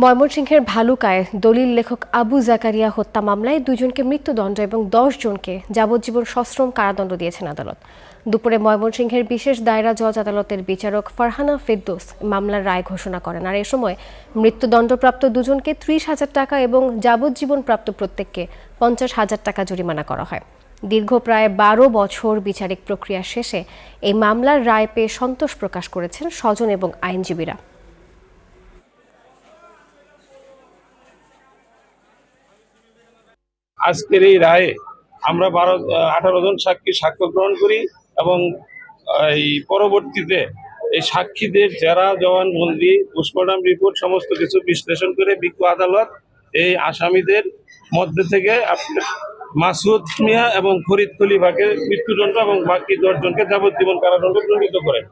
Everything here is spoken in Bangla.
ময়মনসিংহের ভালুকায় দলিল লেখক আবু জাকারিয়া হত্যা মামলায় 2 জনকে মৃত্যুদণ্ড এবং 10 জনকে যাবজ্জীবন সশ্রম কারাদণ্ড দিয়েছেন আদালত। দুপুরে ময়মনসিংহের বিশেষ দায়রা জজ আদালতের বিচারক ফারহানা ফেরদৌস মামলার রায় ঘোষণা করেন। আর এ সময় মৃত্যুদণ্ডপ্রাপ্ত 2 জনকে 30,000 টাকা এবং যাবজ্জীবন প্রাপ্ত প্রত্যেককে 50,000 টাকা জরিমানা করা হয়। দীর্ঘ প্রায় 12 বছর বিচারিক প্রক্রিয়া শেষে এই মামলার রায় পেয়ে সন্তোষ প্রকাশ করেছেন স্বজন এবং আইনজীবীরা। আজকের এই রায়ে আমরা 18 জন সাক্ষী সাক্ষ্য গ্রহণ করি এবং এই পরবর্তীতে এই সাক্ষীদের জেরা জবানবন্দি পোস্টমর্টম রিপোর্ট সমস্ত কিছু বিশ্লেষণ করে বিজ্ঞ আদালত এই আসামিদের মধ্যে থেকে মাসুদ মিয়া এবং ফরিদ খলিফাকে মৃত্যুদণ্ড এবং বাকি 10 জনকে যাবজ্জীবন কারাদণ্ড দণ্ডিত করেন।